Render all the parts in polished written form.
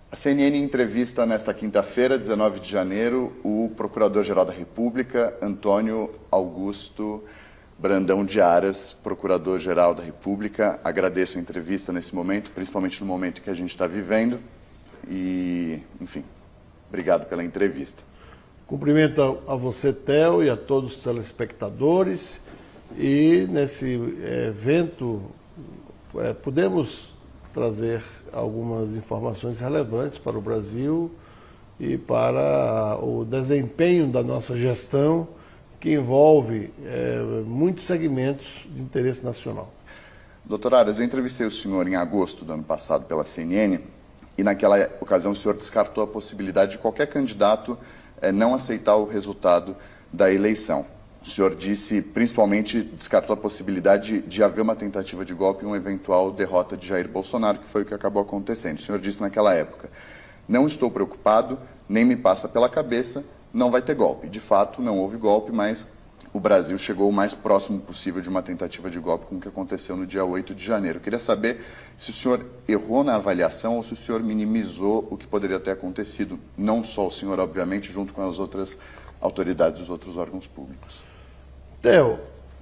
A CNN entrevista nesta quinta-feira, 19 de janeiro, o Procurador-Geral da República, Antônio Augusto Brandão de Aras, Procurador-Geral da República. Agradeço a entrevista nesse momento, principalmente no momento que a gente está vivendo. E, enfim, obrigado pela entrevista. Cumprimento a você, Theo, e a todos os telespectadores. E nesse evento podemos trazer algumas informações relevantes para o Brasil e para o desempenho da nossa gestão, que envolve muitos segmentos de interesse nacional. Doutor Aras, eu entrevistei o senhor em agosto do ano passado pela CNN e naquela ocasião o senhor descartou a possibilidade de qualquer candidato não aceitar o resultado da eleição. O senhor disse, principalmente, descartou a possibilidade de haver uma tentativa de golpe e uma eventual derrota de Jair Bolsonaro, que foi o que acabou acontecendo. O senhor disse naquela época, não estou preocupado, nem me passa pela cabeça, não vai ter golpe. De fato, não houve golpe, mas o Brasil chegou o mais próximo possível de uma tentativa de golpe com o que aconteceu no dia 8 de janeiro. Eu queria saber se o senhor errou na avaliação ou se o senhor minimizou o que poderia ter acontecido, não só o senhor, obviamente, junto com as outras autoridades dos outros órgãos públicos. Theo,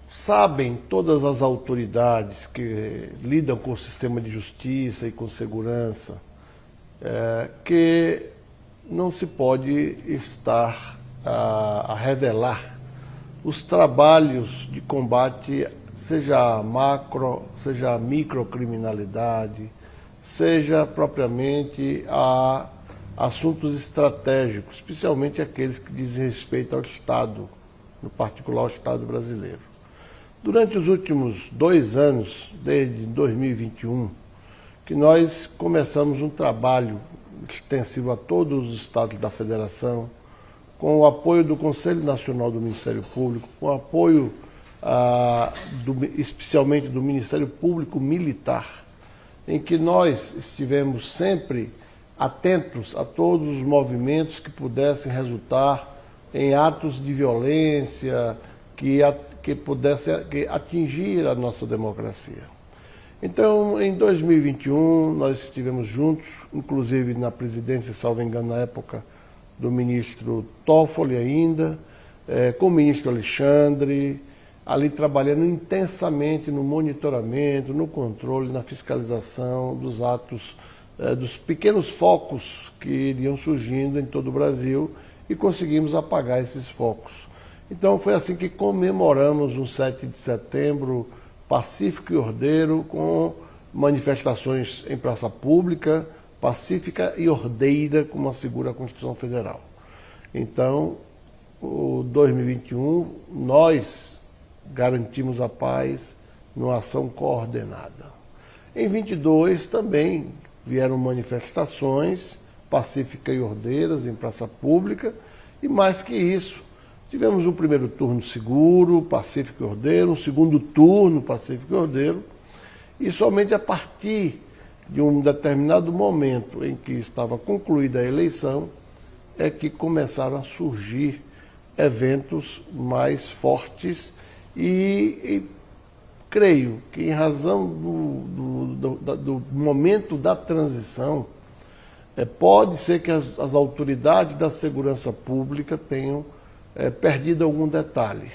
sabem todas as autoridades que lidam com o sistema de justiça e com segurança que não se pode estar a revelar os trabalhos de combate, seja a macro, seja a microcriminalidade, seja propriamente a assuntos estratégicos, especialmente aqueles que dizem respeito ao Estado, no particular ao Estado brasileiro. Durante os últimos 2 anos, desde 2021, que nós começamos um trabalho extensivo a todos os estados da Federação, com o apoio do Conselho Nacional do Ministério Público, com o apoio especialmente do Ministério Público Militar, em que nós estivemos sempre atentos a todos os movimentos que pudessem resultar em atos de violência que pudessem atingir a nossa democracia. Então, em 2021, nós estivemos juntos, inclusive na presidência, salvo engano, na época do ministro Toffoli ainda, com o ministro Alexandre, ali trabalhando intensamente no monitoramento, no controle, na fiscalização dos atos, dos pequenos focos que iriam surgindo em todo o Brasil, e conseguimos apagar esses focos. Então foi assim que comemoramos o 7 de setembro pacífico e ordeiro, com manifestações em praça pública, pacífica e ordeira, como assegura a Constituição Federal. Então, o 2021, nós garantimos a paz numa ação coordenada. Em 22 também vieram manifestações pacíficas e ordeiras em praça pública, e mais que isso, tivemos um primeiro turno seguro, pacífico e ordeiro, um segundo turno pacífico e ordeiro, e somente a partir de um determinado momento em que estava concluída a eleição, é que começaram a surgir eventos mais fortes e creio que em razão do momento da transição, pode ser que as autoridades da segurança pública tenham perdido algum detalhe.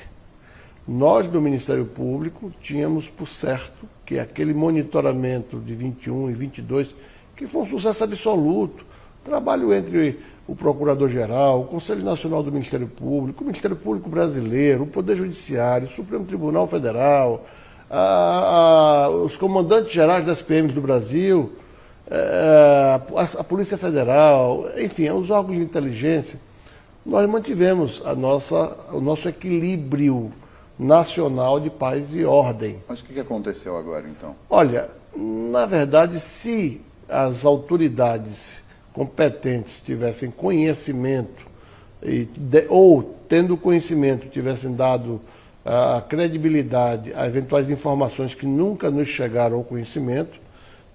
Nós, do Ministério Público, tínhamos por certo que aquele monitoramento de 21 e 22, que foi um sucesso absoluto, trabalho entre o Procurador-Geral, o Conselho Nacional do Ministério Público, o Ministério Público Brasileiro, o Poder Judiciário, o Supremo Tribunal Federal, os comandantes gerais das PMs do Brasil, a Polícia Federal, enfim, os órgãos de inteligência, nós mantivemos o nosso equilíbrio nacional de paz e ordem. Mas o que aconteceu agora, então? Olha, na verdade, se as autoridades competentes tivessem conhecimento, ou tendo conhecimento, tivessem dado a credibilidade a eventuais informações que nunca nos chegaram ao conhecimento,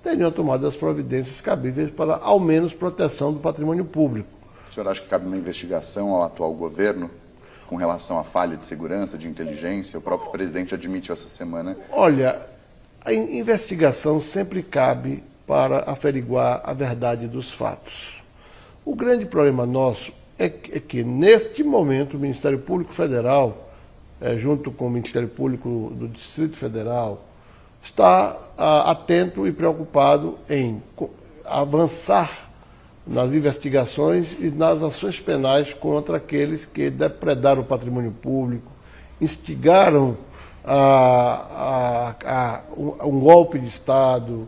teriam tomado as providências cabíveis para, ao menos, proteção do patrimônio público. O senhor acha que cabe uma investigação ao atual governo com relação à falha de segurança, de inteligência? O próprio presidente admitiu essa semana. Olha, a investigação sempre cabe para averiguar a verdade dos fatos. O grande problema nosso é que neste momento, o Ministério Público Federal, junto com o Ministério Público do Distrito Federal, está atento e preocupado em avançar nas investigações e nas ações penais contra aqueles que depredaram o patrimônio público, instigaram um golpe de Estado,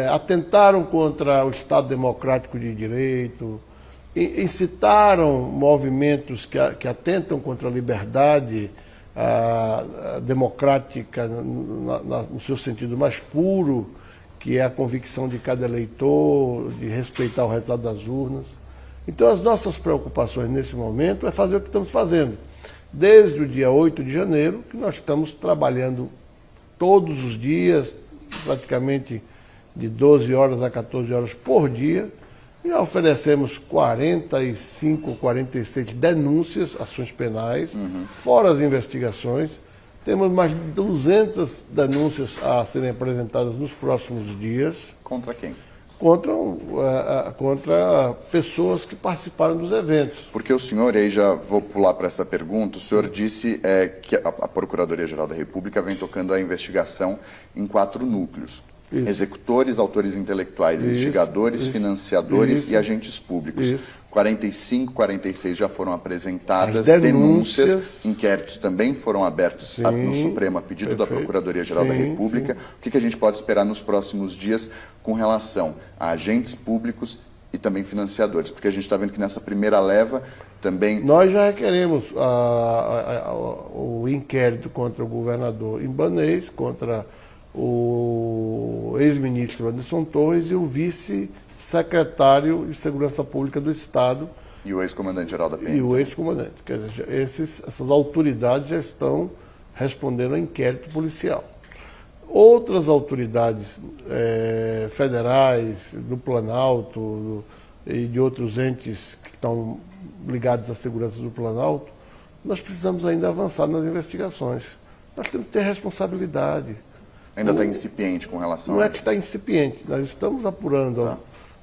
atentaram contra o Estado democrático de direito, incitaram movimentos que atentam contra a liberdade democrática no seu sentido mais puro, que é a convicção de cada eleitor, de respeitar o resultado das urnas. Então, as nossas preocupações nesse momento é fazer o que estamos fazendo. Desde o dia 8 de janeiro, que nós estamos trabalhando todos os dias, praticamente de 12 horas a 14 horas por dia, e oferecemos 45, 46 denúncias, ações penais, fora as investigações. Temos mais de 200 denúncias a serem apresentadas nos próximos dias. Contra quem? Contra pessoas que participaram dos eventos. Porque o senhor, e aí já vou pular para essa pergunta, o senhor disse que a Procuradoria-Geral da República vem tocando a investigação em 4 núcleos. Isso. Executores, autores intelectuais, instigadores, financiadores e agentes públicos. 45, 46 já foram apresentadas denúncias, inquéritos também foram abertos no Supremo a pedido da Procuradoria-Geral da República. O que a gente pode esperar nos próximos dias com relação a agentes públicos e também financiadores? Porque a gente está vendo que nessa primeira leva também... Nós já requeremos o inquérito contra o governador Ibanez, contra o ex-ministro Anderson Torres e o vice-secretário de Segurança Pública do Estado. E o ex-comandante-geral da PM. E o ex-comandante. Quer dizer, essas autoridades já estão respondendo ao inquérito policial. Outras autoridades federais, do Planalto e de outros entes que estão ligados à segurança do Planalto, nós precisamos ainda avançar nas investigações. Nós temos que ter responsabilidade. Ainda está incipiente com relação a isso? Não é que está incipiente, nós estamos apurando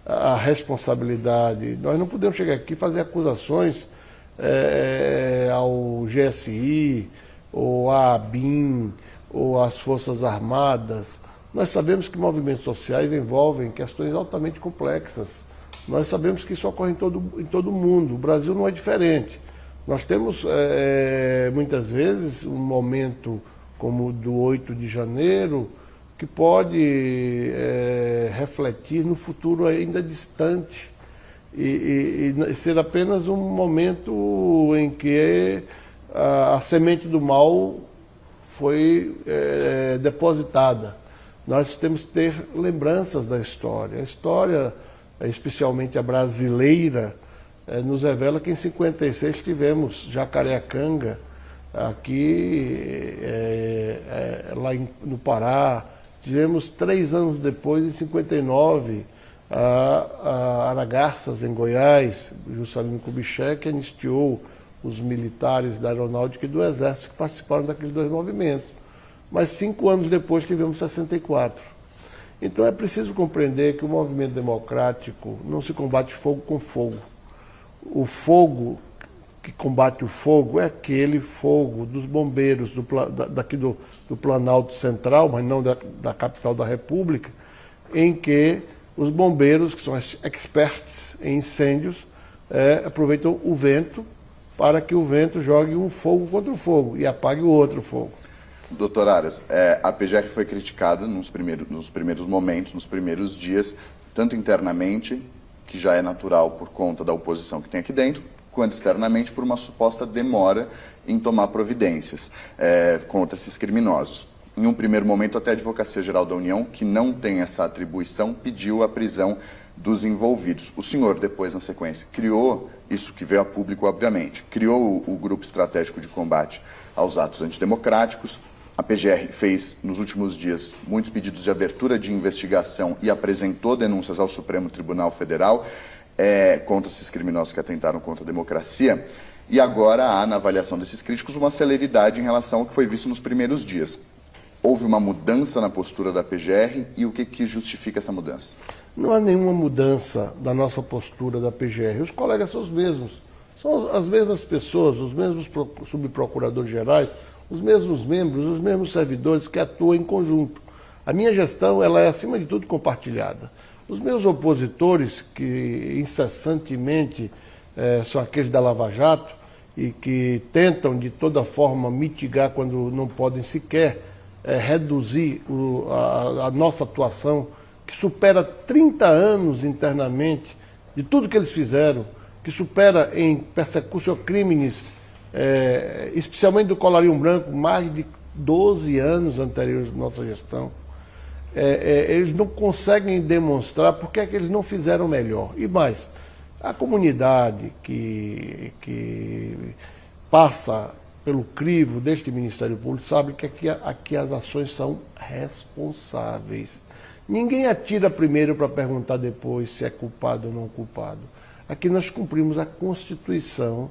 a responsabilidade. Nós não podemos chegar aqui e fazer acusações ao GSI, ou à ABIN, ou às Forças Armadas. Nós sabemos que movimentos sociais envolvem questões altamente complexas. Nós sabemos que isso ocorre em todo o mundo. O Brasil não é diferente. Nós temos, muitas vezes, um momento como o do 8 de janeiro, que pode refletir no futuro ainda distante e ser apenas um momento em que a semente do mal foi depositada. Nós temos que ter lembranças da história. A história, especialmente a brasileira, nos revela que em 56 tivemos Jacareacanga, aqui lá no Pará. Tivemos 3 anos depois, em 59, a Aragarças, em Goiás, Juscelino Kubitschek anistiou os militares da Aeronáutica e do Exército que participaram daqueles 2 movimentos. Mas 5 anos depois tivemos 64. Então é preciso compreender que o movimento democrático não se combate fogo com fogo. O fogo que combate o fogo é aquele fogo dos bombeiros daqui do Planalto Central, mas não da capital da República, em que os bombeiros, que são experts em incêndios, aproveitam o vento para que o vento jogue um fogo contra o fogo e apague o outro fogo. Doutor Aras, a PGR foi criticada nos primeiros momentos, nos primeiros dias, tanto internamente, que já é natural por conta da oposição que tem aqui dentro, quanto externamente por uma suposta demora em tomar providências contra esses criminosos. Em um primeiro momento, até a Advocacia Geral da União, que não tem essa atribuição, pediu a prisão dos envolvidos. O senhor, depois, na sequência, criou, isso que veio a público, obviamente, criou o Grupo Estratégico de Combate aos Atos Antidemocráticos. A PGR fez, nos últimos dias, muitos pedidos de abertura de investigação e apresentou denúncias ao Supremo Tribunal Federal contra esses criminosos que atentaram contra a democracia. E agora há, na avaliação desses críticos, uma celeridade em relação ao que foi visto nos primeiros dias. houve uma mudança na postura da PGR e o que justifica essa mudança? Não há nenhuma mudança da nossa postura da PGR. Os colegas são os mesmos. São as mesmas pessoas, os mesmos subprocuradores gerais, os mesmos membros, os mesmos servidores que atuam em conjunto. A minha gestão ela é, acima de tudo, compartilhada. Os meus opositores, que incessantemente são aqueles da Lava Jato e que tentam, de toda forma, mitigar quando não podem sequer reduzir a nossa atuação, que supera 30 anos internamente de tudo que eles fizeram, que supera em persecução crimes, especialmente do colarinho branco, mais de 12 anos anteriores à nossa gestão. Eles não conseguem demonstrar porque é que eles não fizeram melhor. E mais, a comunidade que passa pelo crivo deste Ministério Público sabe que aqui as ações são responsáveis. Ninguém atira primeiro para perguntar depois se é culpado ou não culpado. Aqui nós cumprimos a Constituição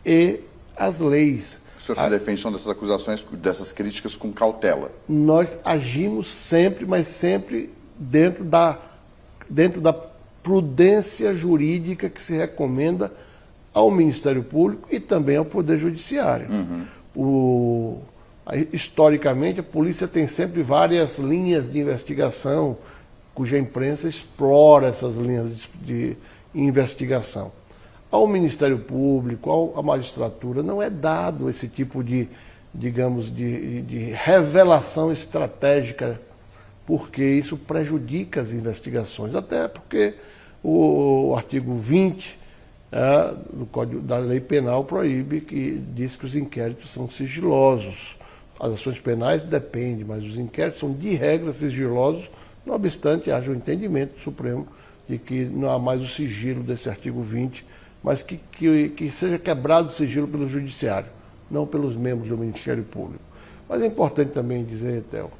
e as leis. O senhor se defende então dessas acusações, dessas críticas com cautela? Nós agimos sempre, mas sempre dentro da prudência jurídica que se recomenda ao Ministério Público e também ao Poder Judiciário. Historicamente, a polícia tem sempre várias linhas de investigação, cuja imprensa explora essas linhas de investigação. Ao Ministério Público, à magistratura, não é dado esse tipo de, digamos, de revelação estratégica, porque isso prejudica as investigações, até porque o artigo 20 do Código da Lei Penal proíbe, que diz que os inquéritos são sigilosos. As ações penais dependem, mas os inquéritos são de regra sigilosos, não obstante haja o entendimento do Supremo de que não há mais o sigilo desse artigo 20, mas que seja quebrado o sigilo pelo Judiciário, não pelos membros do Ministério Público. Mas é importante também dizer, Theo,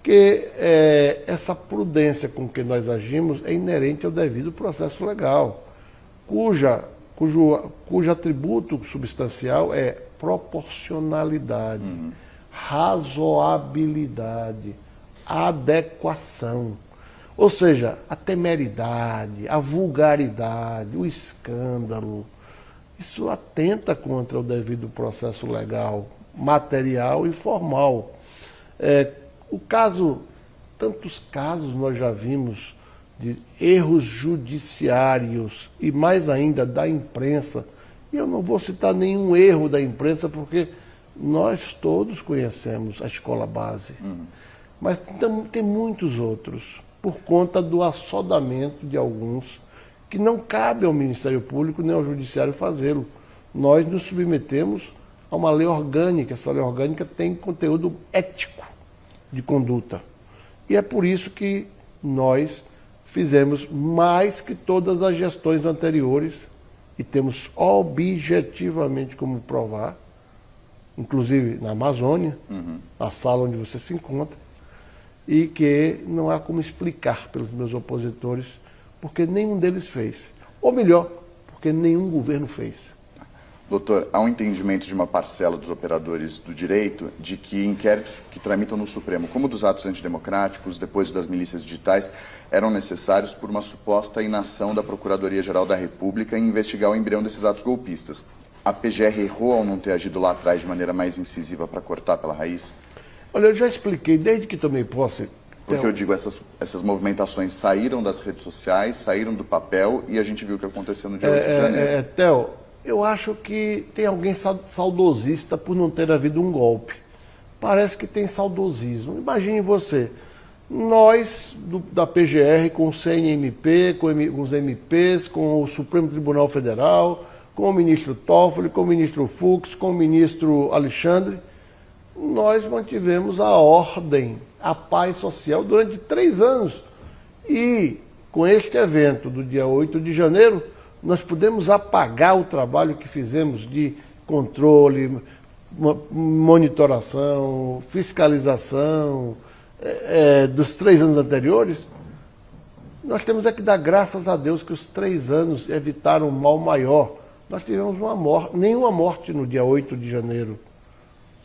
que essa prudência com que nós agimos é inerente ao devido processo legal, cujo atributo substancial é proporcionalidade, razoabilidade, adequação. Ou seja, a temeridade, a vulgaridade, o escândalo, isso atenta contra o devido processo legal, material e formal. Tantos casos nós já vimos de erros judiciários e mais ainda da imprensa. E eu não vou citar nenhum erro da imprensa porque nós todos conhecemos a escola base. Mas tem muitos outros, por conta do assodamento de alguns, que não cabe ao Ministério Público nem ao Judiciário fazê-lo. Nós nos submetemos a uma lei orgânica. Essa lei orgânica tem conteúdo ético de conduta. E é por isso que nós fizemos mais que todas as gestões anteriores e temos objetivamente como provar, inclusive na Amazônia, na sala onde você se encontra, e que não há como explicar pelos meus opositores, porque nenhum deles fez. Ou melhor, porque nenhum governo fez. Doutor, há um entendimento de uma parcela dos operadores do direito de que inquéritos que tramitam no Supremo, como dos atos antidemocráticos, depois das milícias digitais, eram necessários por uma suposta inação da Procuradoria-Geral da República em investigar o embrião desses atos golpistas. A PGR errou ao não ter agido lá atrás de maneira mais incisiva para cortar pela raiz? Olha, eu já expliquei desde que tomei posse. Porque eu digo, essas movimentações saíram das redes sociais, saíram do papel e a gente viu o que aconteceu no dia 8 de janeiro. Theo, eu acho que tem alguém saudosista por não ter havido um golpe. Parece que tem saudosismo. Imagine você, nós da PGR com o CNMP, com os MPs, com o Supremo Tribunal Federal, com o ministro Toffoli, com o ministro Fux, com o ministro Alexandre, nós mantivemos a ordem, a paz social durante 3 anos. E com este evento do dia 8 de janeiro, nós pudemos apagar o trabalho que fizemos de controle, monitoração, fiscalização dos 3 anos anteriores. Nós temos que dar graças a Deus que os 3 anos evitaram um mal maior. Nós tivemos nenhuma morte no dia 8 de janeiro.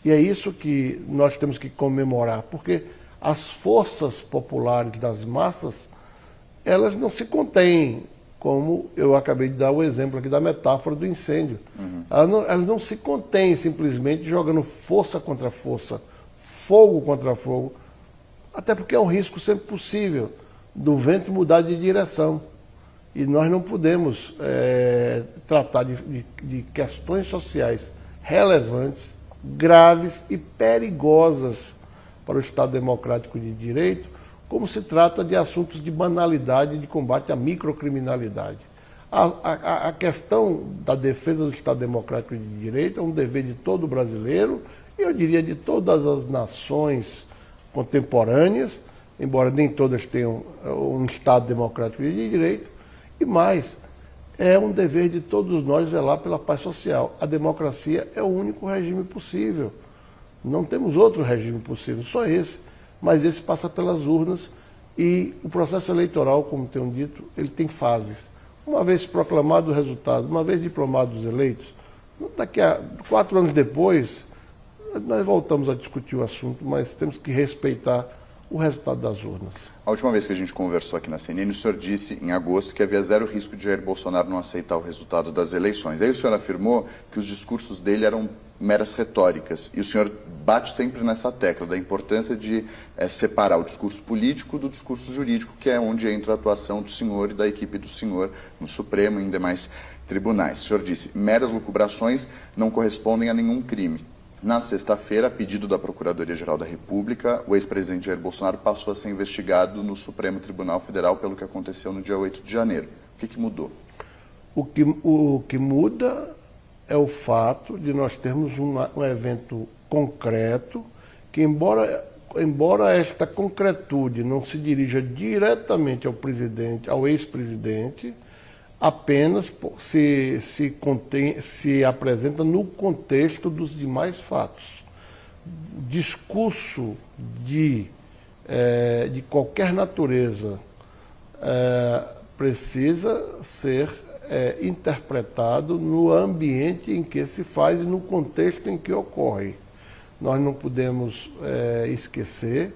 E é isso que nós temos que comemorar, porque as forças populares das massas, elas não se contêm, como eu acabei de dar o exemplo aqui da metáfora do incêndio. Elas não se contêm simplesmente jogando força contra força, fogo contra fogo, até porque é um risco sempre possível do vento mudar de direção. E nós não podemos tratar de questões sociais relevantes, graves e perigosas para o Estado Democrático de Direito, como se trata de assuntos de banalidade, de combate à microcriminalidade. A questão da defesa do Estado Democrático de Direito é um dever de todo brasileiro, e eu diria de todas as nações contemporâneas, embora nem todas tenham um Estado Democrático de Direito, e mais, é um dever de todos nós velar pela paz social. A democracia é o único regime possível. Não temos outro regime possível, só esse. Mas esse passa pelas urnas e o processo eleitoral, como tenho dito, ele tem fases. Uma vez proclamado o resultado, uma vez diplomados os eleitos, daqui a 4 anos depois, nós voltamos a discutir o assunto, mas temos que respeitar o resultado das urnas. A última vez que a gente conversou aqui na CNN, o senhor disse, em agosto, que havia zero risco de Jair Bolsonaro não aceitar o resultado das eleições. Aí o senhor afirmou que os discursos dele eram meras retóricas. E o senhor bate sempre nessa tecla da importância de separar o discurso político do discurso jurídico, que é onde entra a atuação do senhor e da equipe do senhor no Supremo e em demais tribunais. O senhor disse, meras lucubrações não correspondem a nenhum crime. Na sexta-feira, a pedido da Procuradoria-Geral da República, o ex-presidente Jair Bolsonaro passou a ser investigado no Supremo Tribunal Federal pelo que aconteceu no dia 8 de janeiro. O que mudou? O que muda é o fato de nós termos um evento concreto que, embora esta concretude não se dirija diretamente ao presidente, ao ex-presidente, apenas se apresenta no contexto dos demais fatos. Discurso de qualquer natureza precisa ser interpretado no ambiente em que se faz e no contexto em que ocorre. Nós não podemos esquecer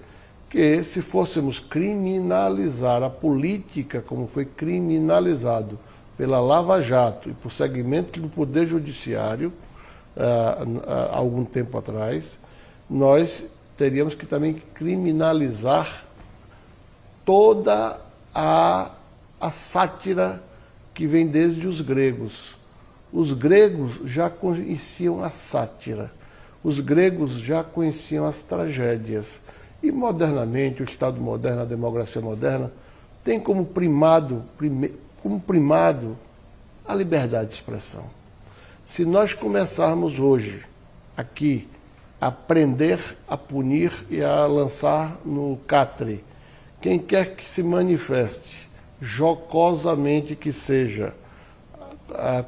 que, se fôssemos criminalizar a política como foi criminalizado pela Lava Jato e por segmento do Poder Judiciário, há algum tempo atrás, nós teríamos que também criminalizar toda a sátira que vem desde os gregos. Os gregos já conheciam a sátira, os gregos já conheciam as tragédias. E modernamente, o Estado moderno, a democracia moderna, tem como primado a liberdade de expressão. Se nós começarmos hoje, aqui, a prender, a punir e a lançar no catre quem quer que se manifeste, jocosamente que seja,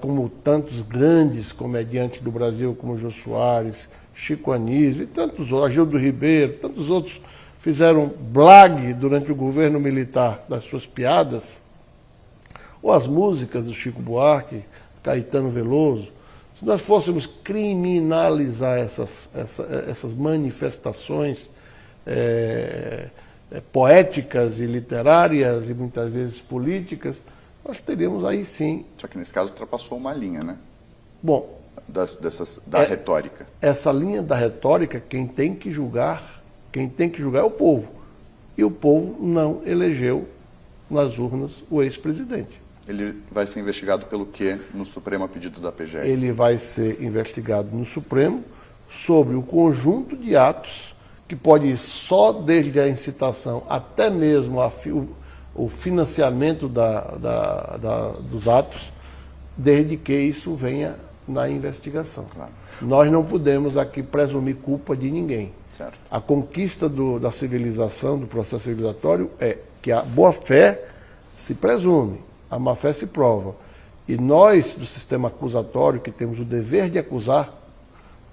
como tantos grandes comediantes do Brasil, como Jô Soares, Chico Anísio e tantos outros, Agildo Ribeiro, tantos outros fizeram blague durante o governo militar das suas piadas, ou as músicas do Chico Buarque, Caetano Veloso. Se nós fôssemos criminalizar essas manifestações poéticas e literárias e muitas vezes políticas, nós teríamos aí sim... Só que nesse caso ultrapassou uma linha, né? Bom... Da retórica. Essa linha da retórica, quem tem que julgar é o povo. E o povo não elegeu nas urnas o ex-presidente. Ele vai ser investigado pelo quê no Supremo a pedido da PGR? Ele vai ser investigado no Supremo sobre o conjunto de atos que pode ir só desde a incitação até mesmo o financiamento dos atos, desde que isso venha na investigação. Claro. Nós não podemos aqui presumir culpa de ninguém. Certo. A conquista da civilização, do processo civilizatório, é que a boa-fé se presume, a má-fé se prova. E nós, do sistema acusatório, que temos o dever de acusar,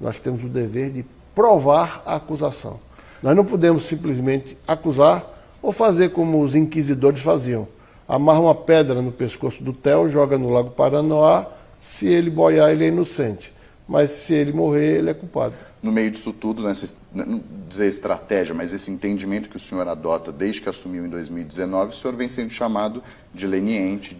nós temos o dever de provar a acusação. Nós não podemos simplesmente acusar ou fazer como os inquisidores faziam. Amarra uma pedra no pescoço do Theo, joga no Lago Paranoá, se ele boiar, ele é inocente. mas se ele morrer, ele é culpado. No meio disso tudo, não dizer estratégia, mas esse entendimento que o senhor adota desde que assumiu em 2019, o senhor vem sendo chamado de leniente,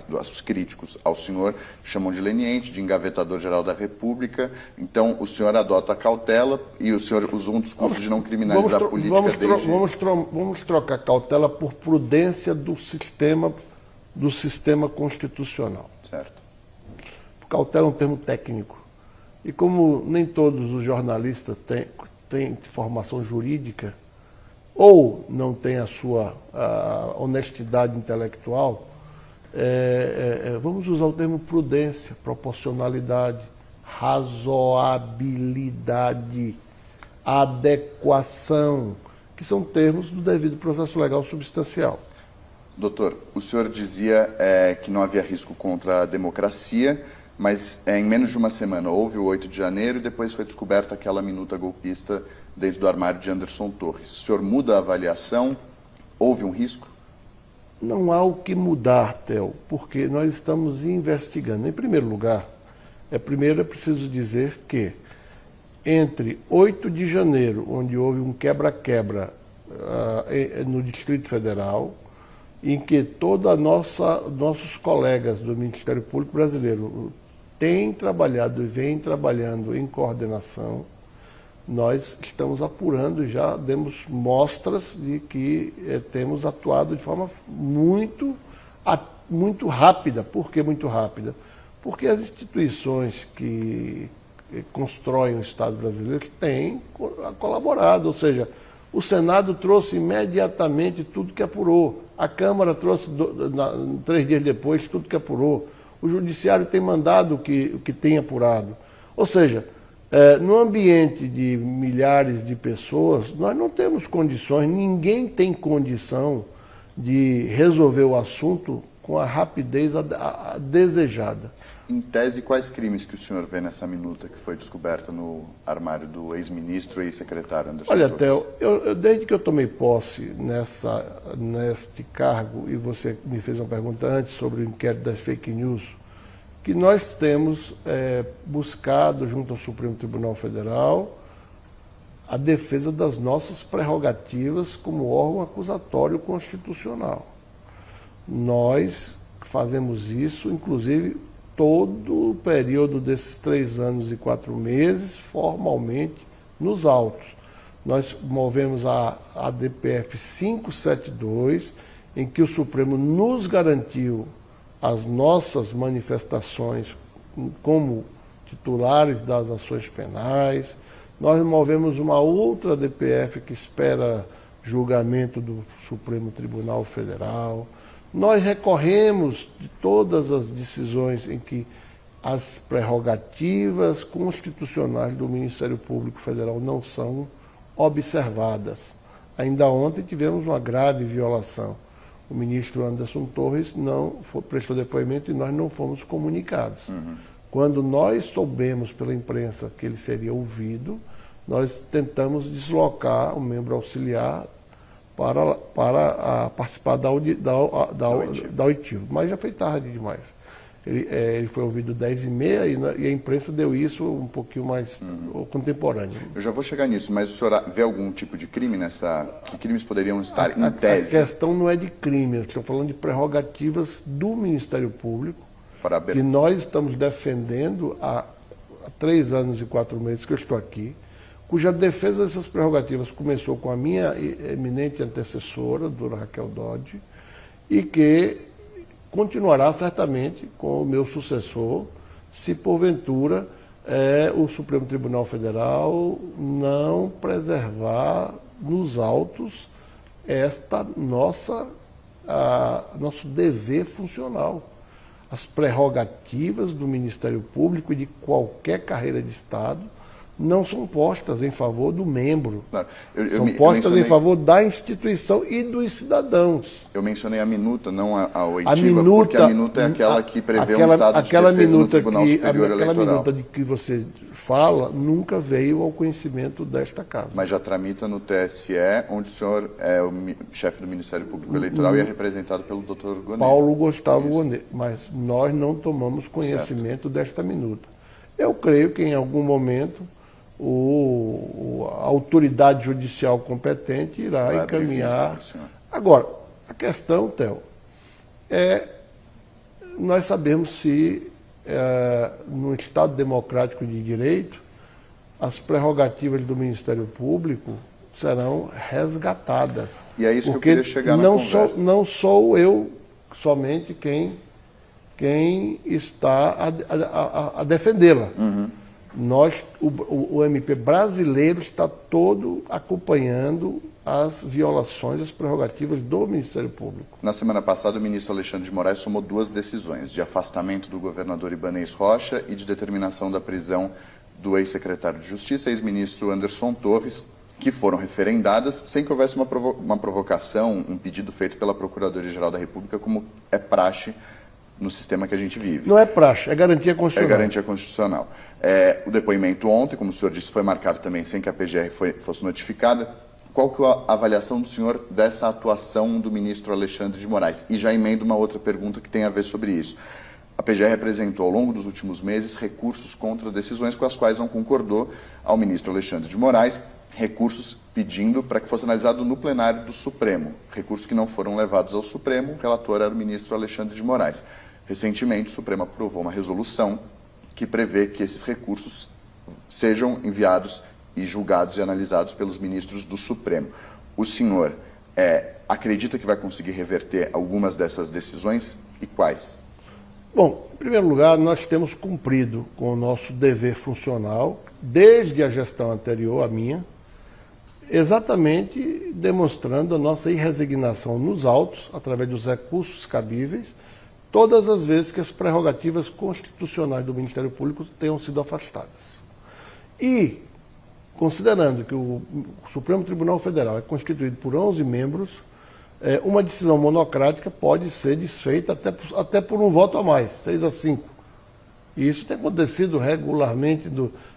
os críticos ao senhor chamam de leniente, de engavetador-geral da República. Então, o senhor adota a cautela e o senhor usou um discurso de não criminalizar a política desde... Vamos trocar cautela por prudência do sistema constitucional. Certo. Cautela é um termo técnico. E como nem todos os jornalistas têm formação jurídica, ou não têm a sua honestidade intelectual, vamos usar o termo prudência, proporcionalidade, razoabilidade, adequação, que são termos do devido processo legal substancial. Doutor, o senhor dizia que não havia risco contra a democracia, mas em menos de uma semana houve o 8 de janeiro e depois foi descoberta aquela minuta golpista dentro do armário de Anderson Torres. O senhor muda a avaliação? Houve um risco? Não há o que mudar, Theo, porque nós estamos investigando. Em primeiro lugar, primeiro é preciso dizer que entre 8 de janeiro, onde houve um quebra-quebra no Distrito Federal, em que todos nossos colegas do Ministério Público Brasileiro têm trabalhado e vêm trabalhando em coordenação, nós estamos apurando e já demos mostras de que temos atuado de forma muito rápida. Por que muito rápida? Porque as instituições que constroem o Estado brasileiro têm colaborado, ou seja, o Senado trouxe imediatamente tudo que apurou, a Câmara trouxe 3 dias depois tudo que apurou, o Judiciário tem mandado o que tem apurado. Ou seja, no ambiente de milhares de pessoas, nós não temos condições, ninguém tem condição de resolver o assunto com a rapidez desejada. Em tese, quais crimes que o senhor vê nessa minuta que foi descoberta no armário do ex-ministro e ex-secretário Anderson Torres? Olha, Theo, desde que eu tomei posse neste cargo, e você me fez uma pergunta antes sobre o inquérito das fake news, que nós temos buscado, junto ao Supremo Tribunal Federal, a defesa das nossas prerrogativas como órgão acusatório constitucional. Nós fazemos isso, inclusive, todo o período desses 3 anos e 4 meses, formalmente, nos autos. Nós movemos a DPF 572, em que o Supremo nos garantiu as nossas manifestações como titulares das ações penais. Nós movemos uma outra DPF que espera julgamento do Supremo Tribunal Federal. Nós recorremos de todas as decisões em que as prerrogativas constitucionais do Ministério Público Federal não são observadas. Ainda ontem tivemos uma grave violação. O ministro Anderson Torres prestou depoimento e nós não fomos comunicados. Quando nós soubemos pela imprensa que ele seria ouvido, nós tentamos deslocar o membro auxiliar para participar da oitiva, mas já foi tarde demais. Ele foi ouvido 10h30 e a imprensa deu isso um pouquinho mais contemporâneo. Eu já vou chegar nisso, mas o senhor vê algum tipo de crime nessa... Que crimes poderiam estar em tese? A questão não é de crime, eu estou falando de prerrogativas do Ministério Público, que nós estamos defendendo há 3 anos e 4 meses que eu estou aqui, cuja defesa dessas prerrogativas começou com a minha eminente antecessora, Dra. Raquel Dodge, e que continuará certamente com o meu sucessor, se porventura o Supremo Tribunal Federal não preservar nos autos nosso dever funcional. As prerrogativas do Ministério Público e de qualquer carreira de Estado não são postas em favor do membro, são postas em favor da instituição e dos cidadãos. Eu mencionei a minuta, não a oitiva, porque a minuta é aquela que prevê um estado de defesa no Tribunal Superior Eleitoral. Aquela minuta de que você fala nunca veio ao conhecimento desta casa. Mas já tramita no TSE, onde o senhor é o chefe do Ministério Público Eleitoral e é representado pelo Dr. Gonê. Paulo Gustavo Gonê, mas nós não tomamos conhecimento desta minuta. Eu creio que em algum momento a autoridade judicial competente irá encaminhar. Agora, a questão, Theo, nós sabemos se no Estado democrático de direito as prerrogativas do Ministério Público serão resgatadas. E é isso que eu queria chegar na conversa. Não sou eu somente quem está a defendê-la. Uhum. O MP brasileiro está todo acompanhando as violações às prerrogativas do Ministério Público. Na semana passada, o ministro Alexandre de Moraes tomou 2 decisões, de afastamento do governador Ibanez Rocha e de determinação da prisão do ex-secretário de Justiça, ex-ministro Anderson Torres, que foram referendadas sem que houvesse uma provocação, um pedido feito pela Procuradoria-Geral da República, como é praxe no sistema que a gente vive. Não é praxe, é garantia constitucional. É garantia constitucional. O depoimento ontem, como o senhor disse, foi marcado também sem que a PGR fosse notificada. Qual que é a avaliação do senhor dessa atuação do ministro Alexandre de Moraes? E já emendo uma outra pergunta que tem a ver sobre isso. A PGR apresentou ao longo dos últimos meses recursos contra decisões com as quais não concordou ao ministro Alexandre de Moraes, recursos pedindo para que fosse analisado no plenário do Supremo, recursos que não foram levados ao Supremo, o relator era o ministro Alexandre de Moraes. Recentemente, o Supremo aprovou uma resolução que prevê que esses recursos sejam enviados e julgados e analisados pelos ministros do Supremo. O senhor acredita que vai conseguir reverter algumas dessas decisões e quais? Bom, em primeiro lugar, nós temos cumprido com o nosso dever funcional, desde a gestão anterior, a minha, exatamente demonstrando a nossa irresignação nos autos, através dos recursos cabíveis, todas as vezes que as prerrogativas constitucionais do Ministério Público tenham sido afastadas. E, considerando que o Supremo Tribunal Federal é constituído por 11 membros, uma decisão monocrática pode ser desfeita até por um voto a mais, 6-5. E isso tem acontecido regularmente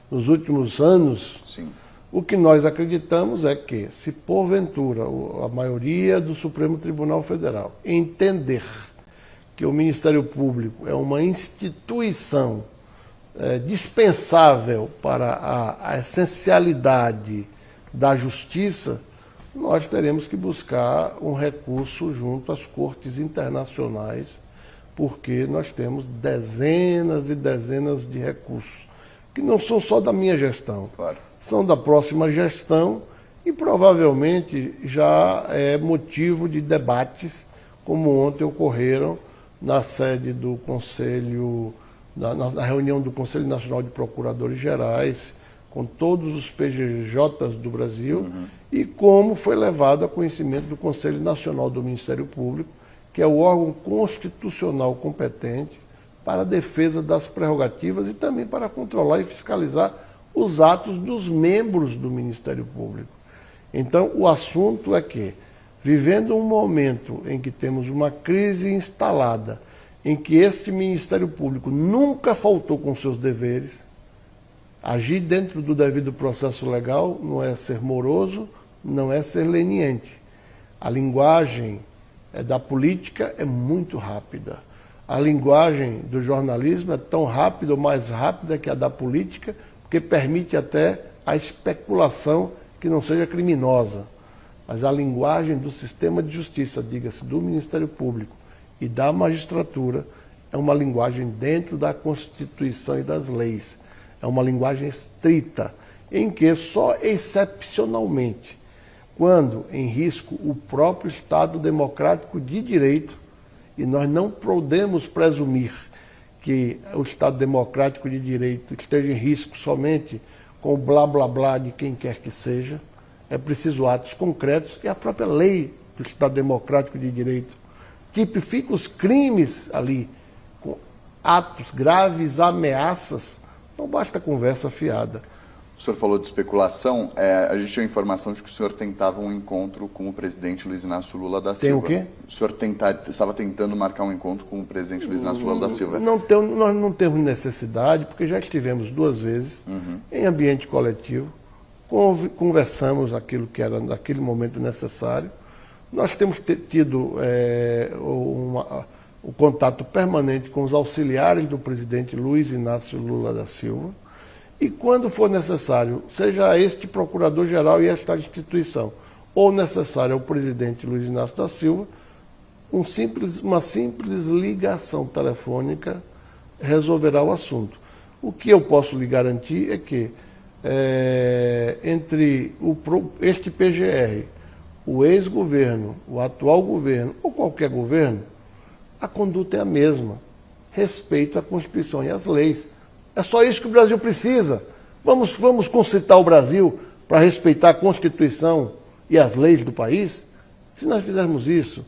nos últimos anos. Sim. O que nós acreditamos é que, se porventura a maioria do Supremo Tribunal Federal entender que o Ministério Público é uma instituição dispensável para a essencialidade da justiça, nós teremos que buscar um recurso junto às cortes internacionais, porque nós temos dezenas e dezenas de recursos, que não são só da minha gestão, claro, são da próxima gestão e provavelmente já é motivo de debates, como ontem ocorreram na sede do Conselho, na reunião do Conselho Nacional de Procuradores Gerais, com todos os PGJs do Brasil, e como foi levado a conhecimento do Conselho Nacional do Ministério Público, que é o órgão constitucional competente para a defesa das prerrogativas e também para controlar e fiscalizar os atos dos membros do Ministério Público. Então, o assunto é que, vivendo um momento em que temos uma crise instalada, em que este Ministério Público nunca faltou com seus deveres, agir dentro do devido processo legal não é ser moroso, não é ser leniente. A linguagem da política é muito rápida. A linguagem do jornalismo é tão rápida ou mais rápida que a da política, porque permite até a especulação que não seja criminosa. Mas a linguagem do sistema de justiça, diga-se, do Ministério Público e da magistratura, é uma linguagem dentro da Constituição e das leis. É uma linguagem estrita, em que só excepcionalmente, quando em risco o próprio Estado democrático de direito, e nós não podemos presumir que o Estado democrático de direito esteja em risco somente com o blá blá blá de quem quer que seja, é preciso atos concretos, e a própria lei do Estado democrático de direito tipifica os crimes ali, com atos graves, ameaças. Não basta conversa fiada. O senhor falou de especulação. A gente tinha a informação de que o senhor tentava um encontro com o presidente Luiz Inácio Lula da Silva. Tem o quê? O senhor estava tentando marcar um encontro com o presidente Luiz Inácio Lula da Silva. Nós não temos necessidade, porque já estivemos 2 vezes em ambiente coletivo, conversamos aquilo que era naquele momento necessário. Nós temos tido o contato permanente com os auxiliares do presidente Luiz Inácio Lula da Silva, e quando for necessário, seja este procurador-geral e esta instituição, ou necessário ao presidente Luiz Inácio da Silva, uma simples ligação telefônica resolverá o assunto. O que eu posso lhe garantir é que entre este PGR, o ex-governo, o atual governo ou qualquer governo, a conduta é a mesma. Respeito à Constituição e às leis. É só isso que o Brasil precisa. Vamos concitar o Brasil para respeitar a Constituição e as leis do país? Se nós fizermos isso,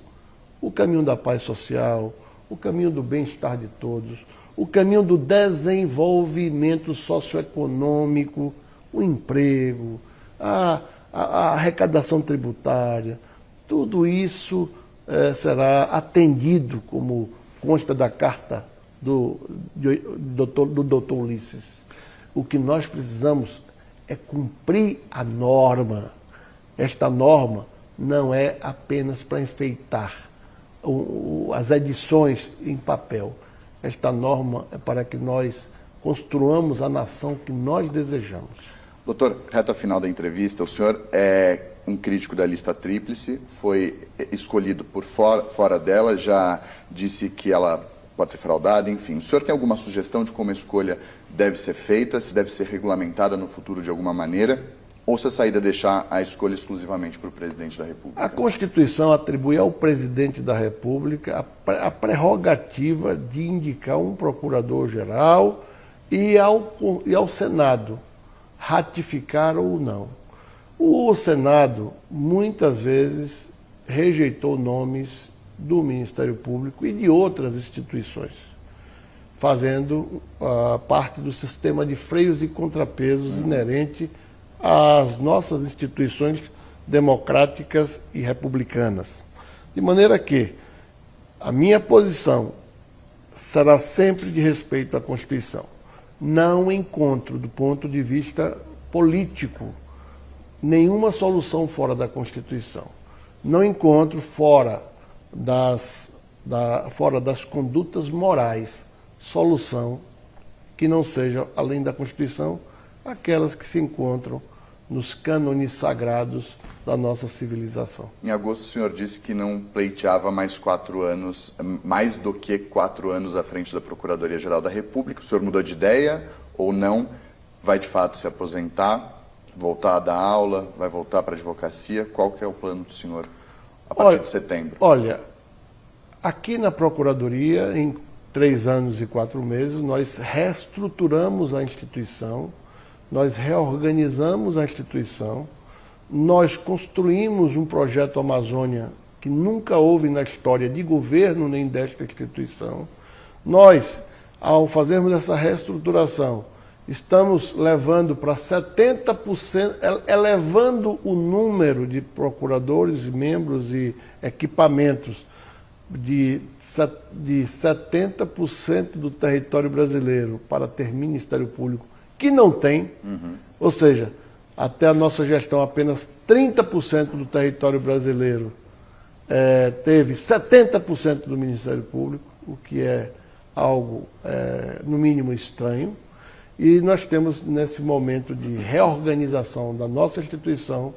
o caminho da paz social, o caminho do bem-estar de todos, o caminho do desenvolvimento socioeconômico, o emprego, a arrecadação tributária, tudo isso será atendido, como consta da carta do doutor Ulisses. O que nós precisamos é cumprir a norma. Esta norma não é apenas para enfeitar as edições em papel. Esta norma é para que nós construamos a nação que nós desejamos. Doutor, reta final da entrevista, o senhor é um crítico da lista tríplice, foi escolhido por fora dela, já disse que ela pode ser fraudada, enfim. O senhor tem alguma sugestão de como a escolha deve ser feita, se deve ser regulamentada no futuro de alguma maneira, ou se a saída é deixar a escolha exclusivamente para o presidente da República? A Constituição atribui ao presidente da República a prerrogativa de indicar um procurador-geral e ao Senado ratificar ou não. O Senado, muitas vezes, rejeitou nomes do Ministério Público e de outras instituições, fazendo parte do sistema de freios e contrapesos inerente às nossas instituições democráticas e republicanas. De maneira que a minha posição será sempre de respeito à Constituição. Não encontro, do ponto de vista político, nenhuma solução fora da Constituição. Não encontro fora das condutas morais solução que não seja, além da Constituição, aquelas que se encontram nos cânones sagrados da nossa civilização. Em agosto, o senhor disse que não pleiteava mais 4 anos, mais do que 4 anos à frente da Procuradoria-Geral da República. O senhor mudou de ideia ou não? Vai, de fato, se aposentar, voltar a dar aula, vai voltar para a advocacia? Qual que é o plano do senhor a partir de setembro? Olha, aqui na Procuradoria, em 3 anos e 4 meses, nós reestruturamos a instituição, nós reorganizamos a instituição, nós construímos um projeto Amazônia que nunca houve na história de governo nem desta instituição. Nós, ao fazermos essa reestruturação, estamos levando para 70%, elevando o número de procuradores, membros e equipamentos de 70% do território brasileiro para ter Ministério Público, que não tem, ou seja, até a nossa gestão apenas 30% do território brasileiro teve 70% do Ministério Público, o que é algo, no mínimo, estranho. E nós temos, nesse momento de reorganização da nossa instituição,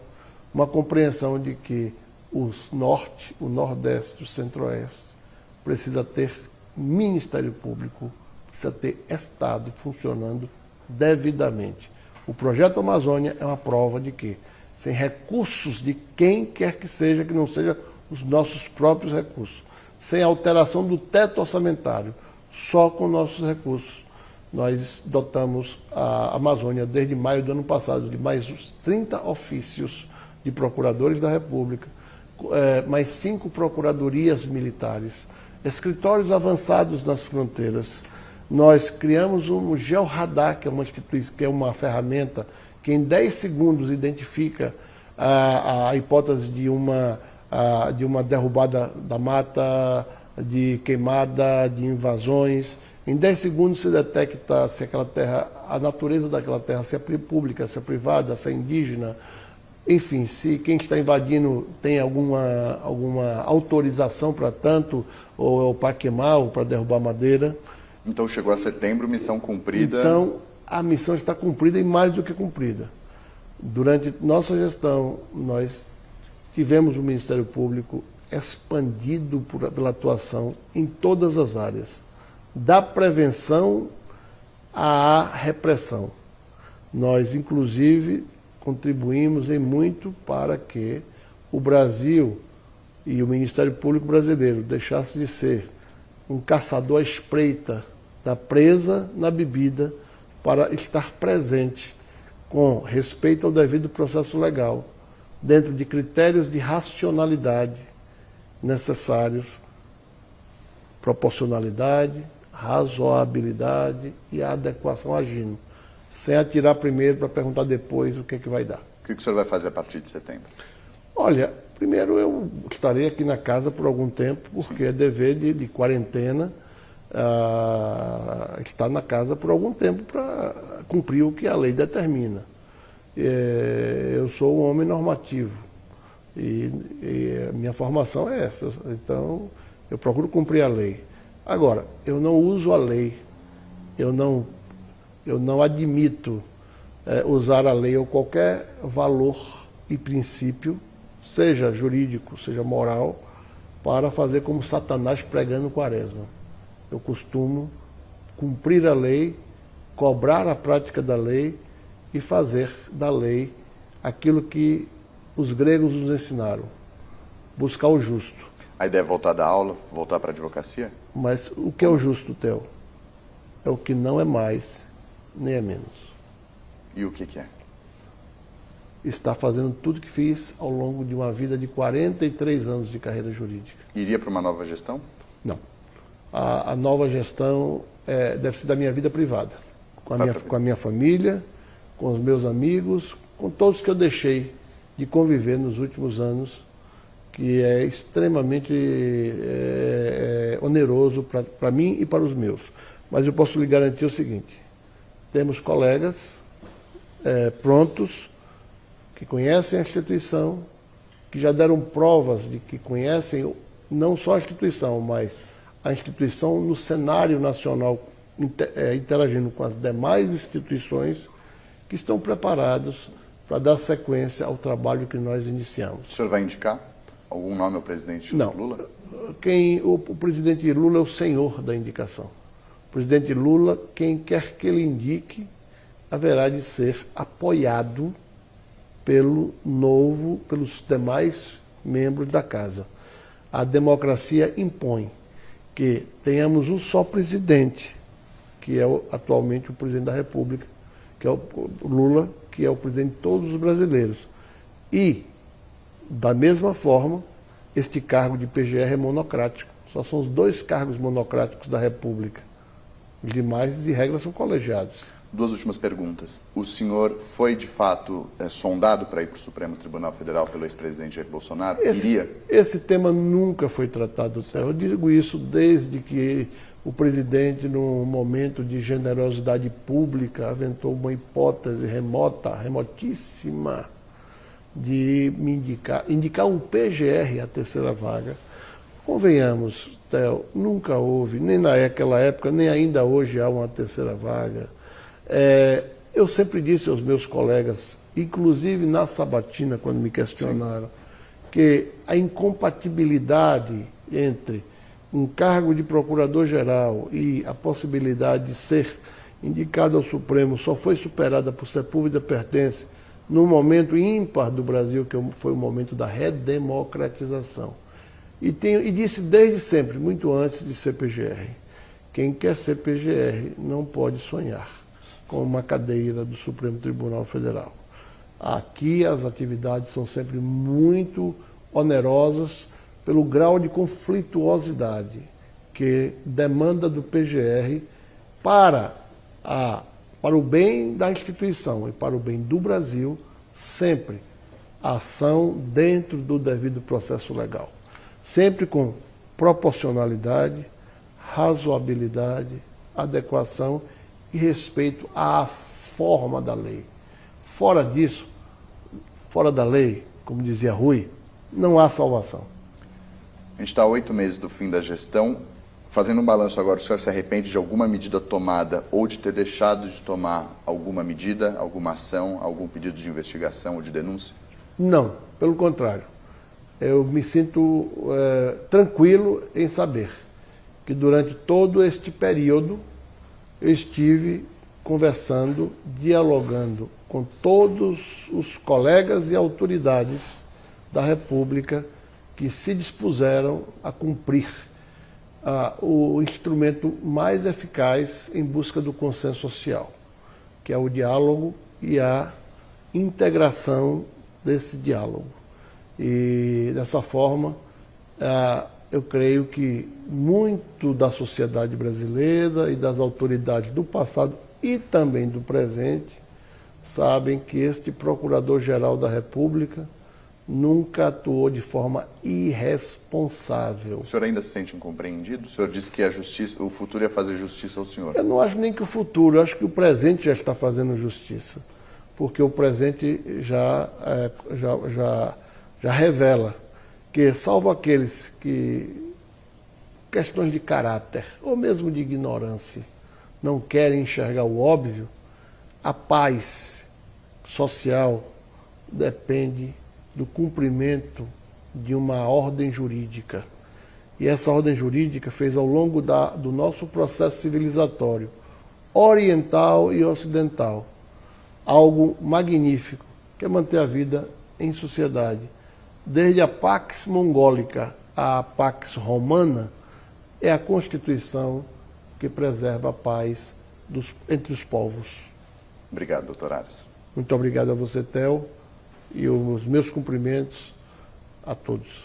uma compreensão de que o Norte, o Nordeste, o Centro-Oeste precisa ter Ministério Público, precisa ter Estado funcionando devidamente. O projeto Amazônia é uma prova de que, sem recursos de quem quer que seja, que não seja os nossos próprios recursos, sem alteração do teto orçamentário, só com nossos recursos, nós dotamos a Amazônia, desde maio do ano passado, de mais uns 30 ofícios de procuradores da República, mais 5 procuradorias militares, escritórios avançados nas fronteiras. Nós criamos um Georradar, que é uma ferramenta que em 10 segundos identifica a hipótese de uma derrubada da mata, de queimada, de invasões. Em 10 segundos se detecta se aquela terra, a natureza daquela terra, se é pública, se é privada, se é indígena. enfim, se quem está invadindo tem alguma autorização para tanto, ou para queimar, ou para derrubar madeira. Então chegou a setembro, missão cumprida. Então a missão está cumprida e mais do que cumprida. Durante nossa gestão, nós tivemos o Ministério Público expandido pela atuação em todas as áreas, da prevenção à repressão. Nós, inclusive, contribuímos em muito para que o Brasil e o Ministério Público brasileiro deixasse de ser um caçador à espreita da presa na bebida para estar presente com respeito ao devido processo legal, dentro de critérios de racionalidade necessários, proporcionalidade, razoabilidade e adequação agindo, sem atirar primeiro para perguntar depois o que é que vai dar. O que o senhor vai fazer a partir de setembro? Olha, primeiro eu estarei aqui na casa por algum tempo, porque é dever de quarentena estar na casa por algum tempo para cumprir o que a lei determina. Eu sou um homem normativo e a minha formação é essa, então eu procuro cumprir a lei. Agora, eu não uso a lei, eu não admito usar a lei ou qualquer valor e princípio, seja jurídico, seja moral, para fazer como Satanás pregando Quaresma. Eu costumo cumprir a lei, cobrar a prática da lei e fazer da lei aquilo que os gregos nos ensinaram, buscar o justo. A ideia é voltar da aula, voltar para a advocacia? Mas o que é o justo, Theo? É o que não é mais, nem é menos. E o que é? Está fazendo tudo que fiz ao longo de uma vida de 43 anos de carreira jurídica. Iria para uma nova gestão? Não. A nova gestão deve ser da minha vida privada, com a minha família, com os meus amigos, com todos que eu deixei de conviver nos últimos anos, que é extremamente oneroso para mim e para os meus. Mas eu posso lhe garantir o seguinte: temos colegas prontos, que conhecem a instituição, que já deram provas de que conhecem não só a instituição, mas a instituição no cenário nacional, interagindo com as demais instituições, que estão preparados para dar sequência ao trabalho que nós iniciamos. O senhor vai indicar algum nome ao presidente Lula? O presidente Lula é o senhor da indicação. O presidente Lula, quem quer que ele indique, haverá de ser apoiado pelos demais membros da casa. A democracia impõe que tenhamos um só presidente, que é atualmente o presidente da República, que é o Lula, que é o presidente de todos os brasileiros. E, da mesma forma, este cargo de PGR é monocrático. Só são os 2 cargos monocráticos da República. Os demais, de regra, são colegiados. 2 últimas perguntas. O senhor foi, de fato, sondado para ir para o Supremo Tribunal Federal pelo ex-presidente Jair Bolsonaro? Esse tema nunca foi tratado, Sérgio. Eu digo isso desde que o presidente, num momento de generosidade pública, aventou uma hipótese remotíssima, de me indicar um PGR à terceira vaga. Convenhamos, Theo, nunca houve, nem naquela época, nem ainda hoje há uma terceira vaga. Eu sempre disse aos meus colegas, inclusive na sabatina, quando me questionaram, que a incompatibilidade entre um cargo de procurador-geral e a possibilidade de ser indicado ao Supremo só foi superada por Sepúlveda Pertence num momento ímpar do Brasil, que foi o momento da redemocratização. E disse desde sempre, muito antes de ser PGR, quem quer ser PGR não pode sonhar com uma cadeira do Supremo Tribunal Federal. Aqui as atividades são sempre muito onerosas pelo grau de conflituosidade que demanda do PGR para o bem da instituição e para o bem do Brasil, sempre a ação dentro do devido processo legal. Sempre com proporcionalidade, razoabilidade, adequação e respeito à forma da lei. Fora disso, fora da lei, como dizia Rui, não há salvação. A gente está a 8 meses do fim da gestão. Fazendo um balanço agora, o senhor se arrepende de alguma medida tomada ou de ter deixado de tomar alguma medida, alguma ação, algum pedido de investigação ou de denúncia? Não, pelo contrário. Eu me sinto tranquilo em saber que durante todo este período eu estive conversando, dialogando com todos os colegas e autoridades da República que se dispuseram a cumprir o instrumento mais eficaz em busca do consenso social, que é o diálogo e a integração desse diálogo. E dessa forma, eu creio que muito da sociedade brasileira e das autoridades do passado e também do presente sabem que este Procurador-Geral da República nunca atuou de forma irresponsável. O senhor ainda se sente incompreendido? O senhor disse que a justiça, o futuro ia fazer justiça ao senhor. Eu não acho nem que o futuro, eu acho que o presente já está fazendo justiça, porque o presente já revela que, salvo aqueles que, questões de caráter ou mesmo de ignorância, não querem enxergar o óbvio, a paz social depende do cumprimento de uma ordem jurídica. E essa ordem jurídica fez ao longo do nosso processo civilizatório, oriental e ocidental, algo magnífico, que é manter a vida em sociedade. Desde a Pax Mongólica à Pax Romana, é a Constituição que preserva a paz entre os povos. Obrigado, doutor Aras. Muito obrigado a você, Theo, e os meus cumprimentos a todos.